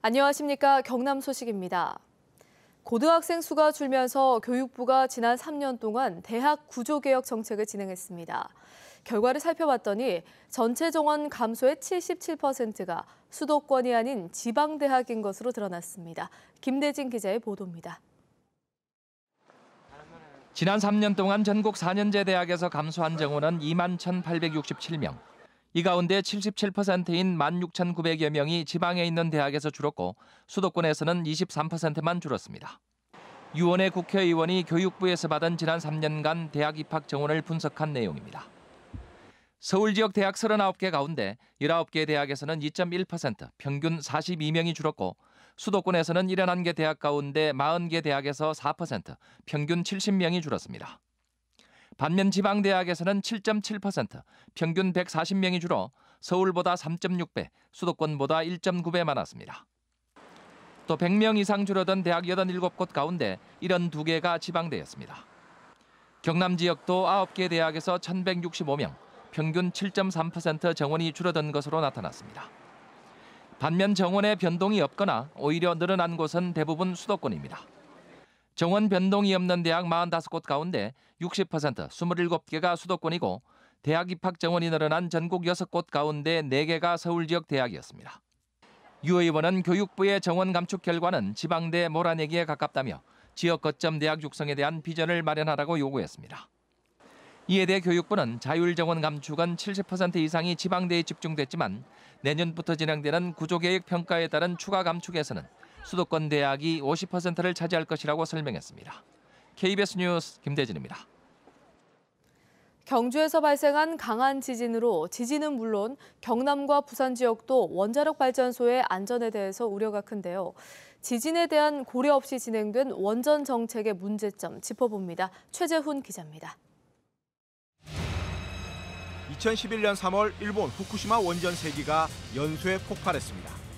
안녕하십니까. 경남 소식입니다. 고등학생 수가 줄면서 교육부가 지난 3년 동안 대학 구조개혁 정책을 진행했습니다. 결과를 살펴봤더니 전체 정원 감소의 77%가 수도권이 아닌 지방대학인 것으로 드러났습니다. 김대진 기자의 보도입니다. 지난 3년 동안 전국 4년제 대학에서 감소한 정원은 21,867명. 이 가운데 77%인 16,900여 명이 지방에 있는 대학에서 줄었고 수도권에서는 23%만 줄었습니다. 유원회 국회의원이 교육부에서 받은 지난 3년간 대학 입학 정원을 분석한 내용입니다. 서울 지역 대학 39개 가운데 19개 대학에서는 2.1%, 평균 42명이 줄었고 수도권에서는 71개 대학 가운데 40개 대학에서 4%, 평균 70명이 줄었습니다. 반면 지방대학에서는 7.7%, 평균 140명이 줄어 서울보다 3.6배, 수도권보다 1.9배 많았습니다. 또 100명 이상 줄어든 대학 87곳 가운데 72개가 지방대였습니다. 경남 지역도 9개 대학에서 1,165명, 평균 7.3% 정원이 줄어든 것으로 나타났습니다. 반면 정원의 변동이 없거나 오히려 늘어난 곳은 대부분 수도권입니다. 정원 변동이 없는 대학 45곳 가운데 60%, 27개가 수도권이고 대학 입학 정원이 늘어난 전국 6곳 가운데 4개가 서울 지역 대학이었습니다. 유 의원은 교육부의 정원 감축 결과는 지방대 몰아내기에 가깝다며 지역 거점 대학 육성에 대한 비전을 마련하라고 요구했습니다. 이에 대해 교육부는 자율 정원 감축은 70% 이상이 지방대에 집중됐지만 내년부터 진행되는 구조개혁 평가에 따른 추가 감축에서는 수도권 대학이 50%를 차지할 것이라고 설명했습니다. KBS 뉴스 김대진입니다. 경주에서 발생한 강한 지진으로 지진은 물론 경남과 부산 지역도 원자력 발전소의 안전에 대해서 우려가 큰데요. 지진에 대한 고려 없이 진행된 원전 정책의 문제점 짚어봅니다. 최재훈 기자입니다. 2011년 3월 일본 후쿠시마 원전 3기가 연쇄 폭발했습니다.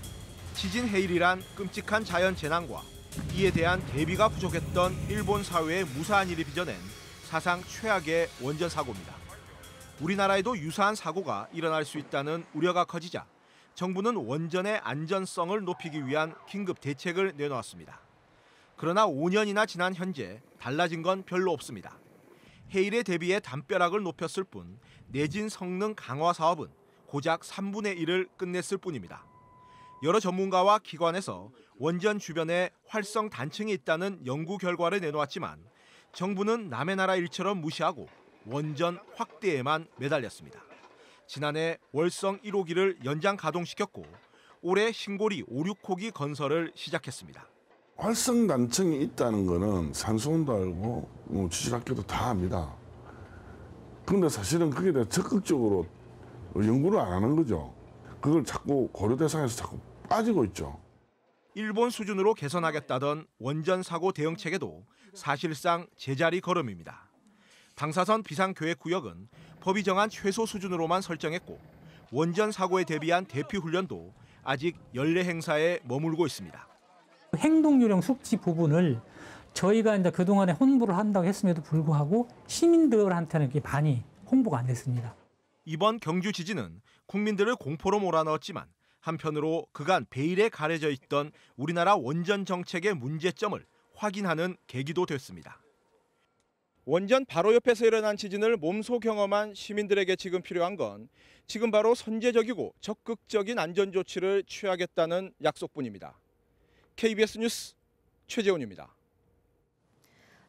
지진 해일이란 끔찍한 자연 재난과 이에 대한 대비가 부족했던 일본 사회의 무사한 일이 빚어낸 사상 최악의 원전 사고입니다. 우리나라에도 유사한 사고가 일어날 수 있다는 우려가 커지자 정부는 원전의 안전성을 높이기 위한 긴급 대책을 내놓았습니다. 그러나 5년이나 지난 현재 달라진 건 별로 없습니다. 해일에 대비해 담벼락을 높였을 뿐 내진 성능 강화 사업은 고작 3분의 1을 끝냈을 뿐입니다. 여러 전문가와 기관에서 원전 주변에 활성 단층이 있다는 연구 결과를 내놓았지만 정부는 남의 나라 일처럼 무시하고 원전 확대에만 매달렸습니다. 지난해 월성 1호기를 연장 가동시켰고 올해 신고리 5, 6호기 건설을 시작했습니다. 활성 단층이 있다는 거는 산수원도 알고 지질학계도 다 압니다. 그런데 사실은 그게 대해 적극적으로 연구를 안 하는 거죠. 그걸 자꾸 고려 대상에서 자꾸 빠지고 있죠. 일본 수준으로 개선하겠다던 원전 사고 대응 체계도 사실상 제자리 걸음입니다. 방사선 비상교획구역은 법이 정한 최소 수준으로만 설정했고 원전 사고에 대비한 대피 훈련도 아직 연례 행사에 머물고 있습니다. 행동요령 숙지 부분을 저희가 이제 그동안에 홍보를 한다고 했음에도 불구하고 시민들한테는 이게 많이 홍보가 안 됐습니다. 이번 경주 지진은 국민들을 공포로 몰아넣었지만 한편으로 그간 베일에 가려져 있던 우리나라 원전 정책의 문제점을 확인하는 계기도 됐습니다. 원전 바로 옆에서 일어난 지진을 몸소 경험한 시민들에게 지금 필요한 건 지금 바로 선제적이고 적극적인 안전 조치를 취하겠다는 약속뿐입니다. KBS 뉴스 최재훈입니다.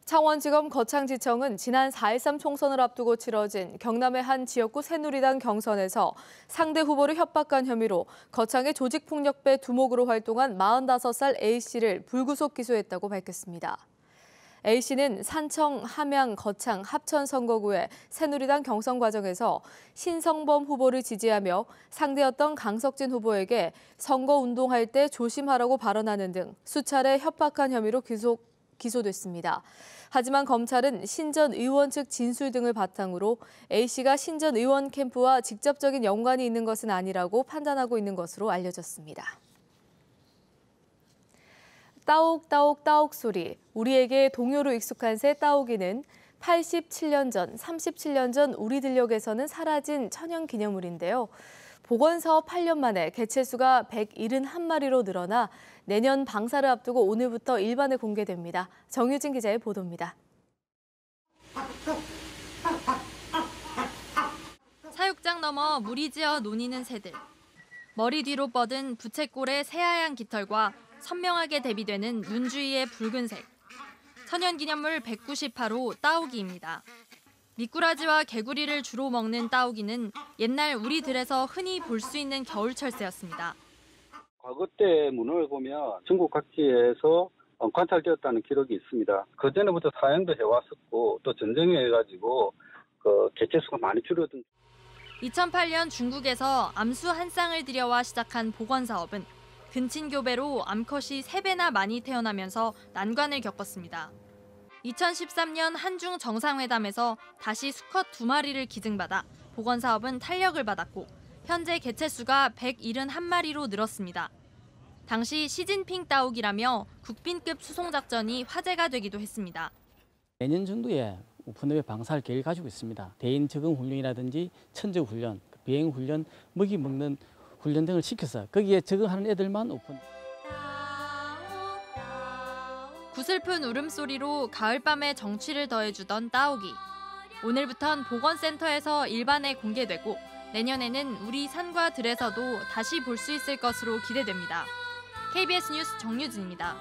창원지검 거창지청은 지난 4.13 총선을 앞두고 치러진 경남의 한 지역구 새누리당 경선에서 상대 후보를 협박한 혐의로 거창의 조직폭력배 두목으로 활동한 45살 A씨를 불구속 기소했다고 밝혔습니다. A씨는 산청, 함양, 거창, 합천 선거구의 새누리당 경선 과정에서 신성범 후보를 지지하며 상대였던 강석진 후보에게 선거운동할 때 조심하라고 발언하는 등 수차례 협박한 혐의로 기소됐습니다. 하지만 검찰은 신전 의원 측 진술 등을 바탕으로 A씨가 신전 의원 캠프와 직접적인 연관이 있는 것은 아니라고 판단하고 있는 것으로 알려졌습니다. 따옥따옥 따옥 소리, 우리에게 동요로 익숙한 새 따오기는 87년 전, 37년 전 우리 들녘에서는 사라진 천연 기념물인데요. 보건사업 8년 만에 개체수가 171마리로 늘어나 내년 방사를 앞두고 오늘부터 일반에 공개됩니다. 정유진 기자의 보도입니다. 사육장 너머 무리지어 노니는 새들. 머리 뒤로 뻗은 부채꼴의 새하얀 깃털과 선명하게 대비되는 눈 주위의 붉은색. 천연기념물 198호 따오기입니다. 미꾸라지와 개구리를 주로 먹는 따오기는 옛날 우리 들에서 흔히 볼 수 있는 겨울철새였습니다. 과거 때 문헌을 보면 전국 각지에서 관찰되었다는 기록이 있습니다. 그전에부터 사양도 해왔었고 또 전쟁에 해가지고 개체수가 많이 줄어든. 2008년 중국에서 암수 한 쌍을 들여와 시작한 복원사업은 근친교배로 암컷이 3배나 많이 태어나면서 난관을 겪었습니다. 2013년 한중 정상회담에서 다시 수컷 2마리를 기증받아 복원사업은 탄력을 받았고 현재 개체수가 171마리로 늘었습니다. 당시 시진핑 따오기라며 국빈급 수송작전이 화제가 되기도 했습니다. 내년 정도에 오픈업의 방사할 계획을 가지고 있습니다. 대인 적응 훈련이라든지 천적 훈련, 비행 훈련, 먹이 먹는 훈련 등을 시켜서 거기에 적응하는 애들만 오픈. 구슬픈 울음소리로 가을밤에 정취를 더해주던 따오기. 오늘부턴 보건센터에서 일반에 공개되고 내년에는 우리 산과 들에서도 다시 볼 수 있을 것으로 기대됩니다. KBS 뉴스 정유진입니다.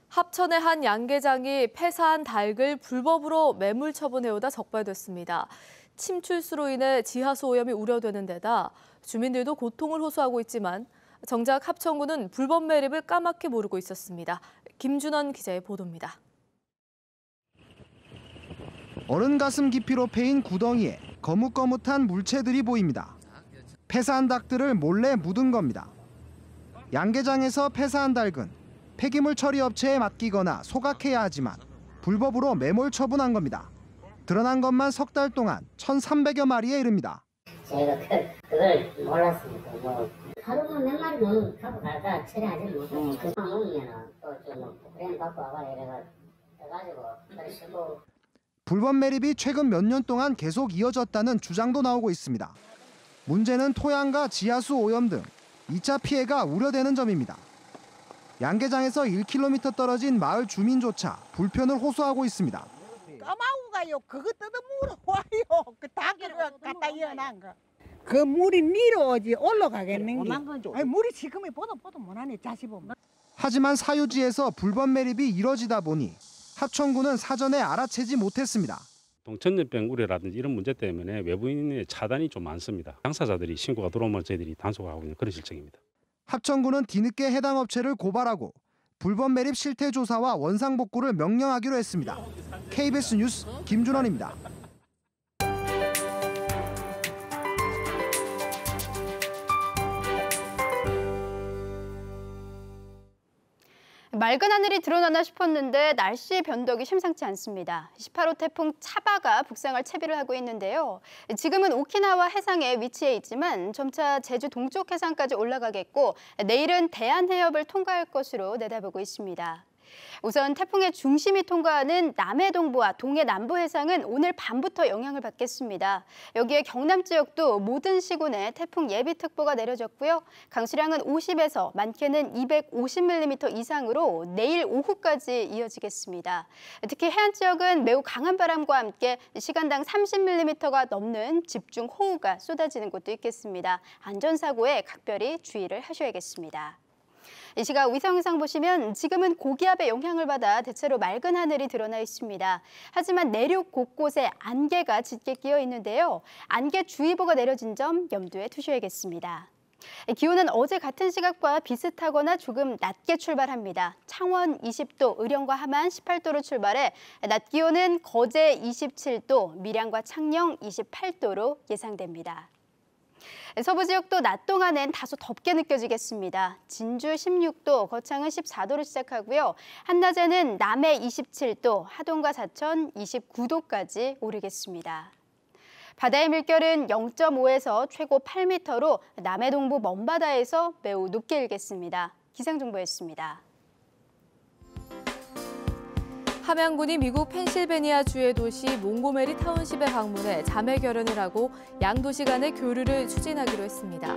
합천의 한 양계장이 폐사한 닭을 불법으로 매물 처분해오다 적발됐습니다. 침출수로 인해 지하수 오염이 우려되는 데다 주민들도 고통을 호소하고 있지만 정작 합천군은 불법 매립을 까맣게 모르고 있었습니다. 김준원 기자의 보도입니다. 어른 가슴 깊이로 패인 구덩이에 거뭇거뭇한 물체들이 보입니다. 폐사한 닭들을 몰래 묻은 겁니다. 양계장에서 폐사한 닭은 폐기물 처리 업체에 맡기거나 소각해야 하지만 불법으로 매몰 처분한 겁니다. 드러난 것만 석 달 동안 1,300여 마리에 이릅니다. 저희가 그걸 몰랐습니다. 하루만 몇 마리는 갖고 갈까 처리하지 못하고 그만 먹으면 또좀 그냥 갖고 와봐 이래가지고 그러시고. 불법 매립이 최근 몇 년 동안 계속 이어졌다는 주장도 나오고 있습니다. 문제는 토양과 지하수 오염 등 2차 피해가 우려되는 점입니다. 양계장에서 1km 떨어진 마을 주민조차 불편을 호소하고 있습니다. 까마고 가요. 그거 뜯어물어 와요. 그 닭을 갖다 이어난 거. 그 물이 내려오지 올라가겠는 게. 아니, 물이 지금에 보도 못하네 자시 보면. 하지만 사유지에서 불법 매립이 이뤄지다 보니 합천군은 사전에 알아채지 못했습니다. 동천연병 우려라든지 이런 문제 때문에 외부인의 차단이 좀 많습니다. 당사자들이 신고가 들어오면 저희들이 단속하고 있는 그런 실정입니다. 합천군은 뒤늦게 해당 업체를 고발하고 불법 매립 실태 조사와 원상 복구를 명령하기로 했습니다. KBS 뉴스 김준원입니다. 맑은 하늘이 드러나나 싶었는데 날씨 변덕이 심상치 않습니다. 18호 태풍 차바가 북상할 채비를 하고 있는데요. 지금은 오키나와 해상에 위치해 있지만 점차 제주 동쪽 해상까지 올라가겠고 내일은 대한해협을 통과할 것으로 내다보고 있습니다. 우선 태풍의 중심이 통과하는 남해 동부와 동해 남부 해상은 오늘 밤부터 영향을 받겠습니다. 여기에 경남 지역도 모든 시군에 태풍 예비특보가 내려졌고요. 강수량은 50에서 많게는 250mm 이상으로 내일 오후까지 이어지겠습니다. 특히 해안 지역은 매우 강한 바람과 함께 시간당 30mm가 넘는 집중 호우가 쏟아지는 곳도 있겠습니다. 안전사고에 각별히 주의를 하셔야겠습니다. 이 시각 위성상 보시면 지금은 고기압의 영향을 받아 대체로 맑은 하늘이 드러나 있습니다. 하지만 내륙 곳곳에 안개가 짙게 끼어 있는데요. 안개주의보가 내려진 점 염두에 두셔야겠습니다. 기온은 어제 같은 시각과 비슷하거나 조금 낮게 출발합니다. 창원 20도, 의령과 함안 18도로 출발해 낮 기온은 거제 27도, 밀양과 창녕 28도로 예상됩니다. 서부 지역도 낮 동안엔 다소 덥게 느껴지겠습니다. 진주 16도, 거창은 14도로 시작하고요. 한낮에는 남해 27도, 하동과 사천 29도까지 오르겠습니다. 바다의 물결은 0.5에서 최고 8m로 남해 동부 먼바다에서 매우 높게 일겠습니다. 기상정보였습니다. 함양군이 미국 펜실베니아주의 도시 몽고메리 타운십에 방문해 자매 결연을 하고 양도시 간의 교류를 추진하기로 했습니다.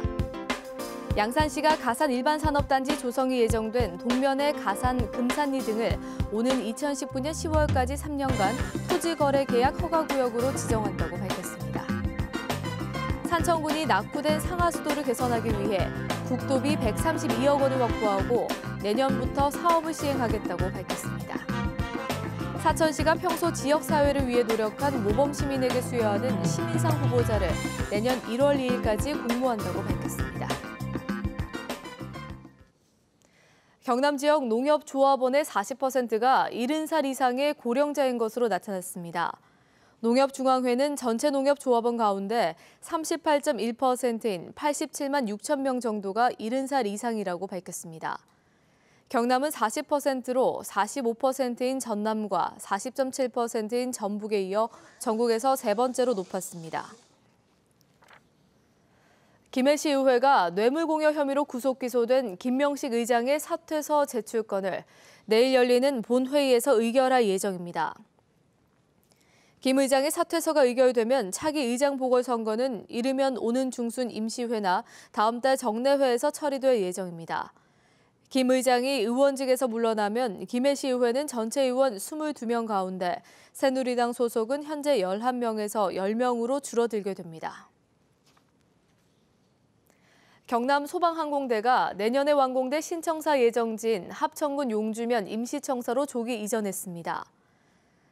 양산시가 가산 일반산업단지 조성이 예정된 동면의 가산, 금산리 등을 오는 2019년 10월까지 3년간 토지거래계약 허가구역으로 지정한다고 밝혔습니다. 산청군이 낙후된 상하수도를 개선하기 위해 국도비 132억 원을 확보하고 내년부터 사업을 시행하겠다고 밝혔습니다. 사천시가 평소 지역사회를 위해 노력한 모범 시민에게 수여하는 시민상 후보자를 내년 1월 2일까지 공모한다고 밝혔습니다. 경남 지역 농협조합원의 40%가 70살 이상의 고령자인 것으로 나타났습니다. 농협중앙회는 전체 농협조합원 가운데 38.1%인 87만 6천 명 정도가 70살 이상이라고 밝혔습니다. 경남은 40%로 45%인 전남과 40.7%인 전북에 이어 전국에서 세 번째로 높았습니다. 김해시 의회가 뇌물공여 혐의로 구속 기소된 김명식 의장의 사퇴서 제출건을 내일 열리는 본회의에서 의결할 예정입니다. 김 의장의 사퇴서가 의결되면 차기 의장 보궐선거는 이르면 오는 중순 임시회나 다음 달 정례회에서 처리될 예정입니다. 김 의장이 의원직에서 물러나면 김해시 의회는 전체 의원 22명 가운데 새누리당 소속은 현재 11명에서 10명으로 줄어들게 됩니다. 경남 소방항공대가 내년에 완공될 신청사 예정지인 합천군 용주면 임시청사로 조기 이전했습니다.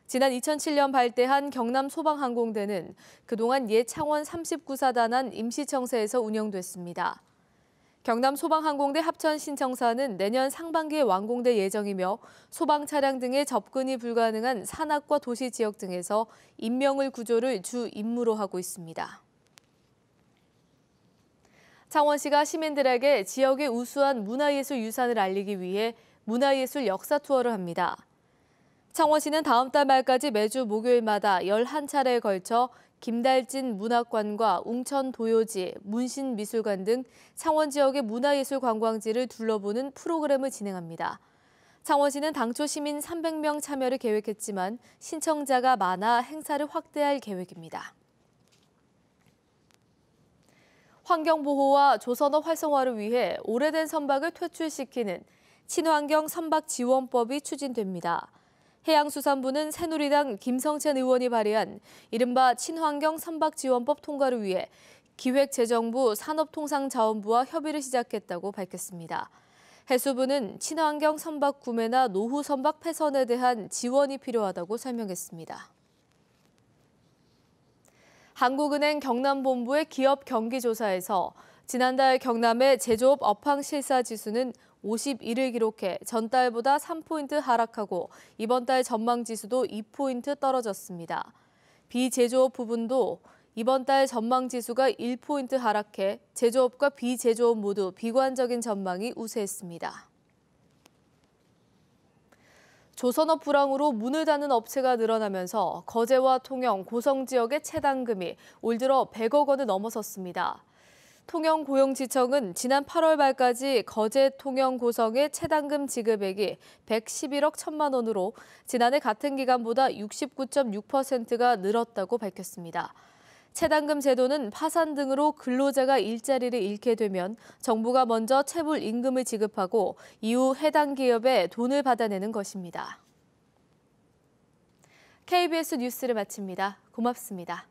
지난 2007년 발대한 경남 소방항공대는 그동안 옛 창원 39사단안 임시청사에서 운영됐습니다. 경남 소방항공대 합천 신청사는 내년 상반기에 완공될 예정이며 소방 차량 등의 접근이 불가능한 산악과 도시 지역 등에서 인명을 구조를 주 임무로 하고 있습니다. 창원시가 시민들에게 지역의 우수한 문화예술 유산을 알리기 위해 문화예술 역사 투어를 합니다. 창원시는 다음 달 말까지 매주 목요일마다 11차례에 걸쳐 김달진 문학관과 웅천 도요지, 문신미술관 등 창원 지역의 문화예술 관광지를 둘러보는 프로그램을 진행합니다. 창원시는 당초 시민 300명 참여를 계획했지만 신청자가 많아 행사를 확대할 계획입니다. 환경보호와 조선업 활성화를 위해 오래된 선박을 퇴출시키는 친환경 선박지원법이 추진됩니다. 해양수산부는 새누리당 김성찬 의원이 발의한 이른바 친환경 선박지원법 통과를 위해 기획재정부 산업통상자원부와 협의를 시작했다고 밝혔습니다. 해수부는 친환경 선박 구매나 노후 선박 폐선에 대한 지원이 필요하다고 설명했습니다. 한국은행 경남본부의 기업 경기조사에서 지난달 경남의 제조업 업황 실사 지수는 51을 기록해 전달보다 3포인트 하락하고 이번 달 전망 지수도 2포인트 떨어졌습니다. 비제조업 부분도 이번 달 전망 지수가 1포인트 하락해 제조업과 비제조업 모두 비관적인 전망이 우세했습니다. 조선업 불황으로 문을 닫는 업체가 늘어나면서 거제와 통영, 고성 지역의 채당금이 올 들어 100억 원을 넘어섰습니다. 통영고용지청은 지난 8월 말까지 거제, 통영, 고성의 채당금 지급액이 111억 1천만 원으로 지난해 같은 기간보다 69.6%가 늘었다고 밝혔습니다. 채당금 제도는 파산 등으로 근로자가 일자리를 잃게 되면 정부가 먼저 체불 임금을 지급하고 이후 해당 기업에 돈을 받아내는 것입니다. KBS 뉴스를 마칩니다. 고맙습니다.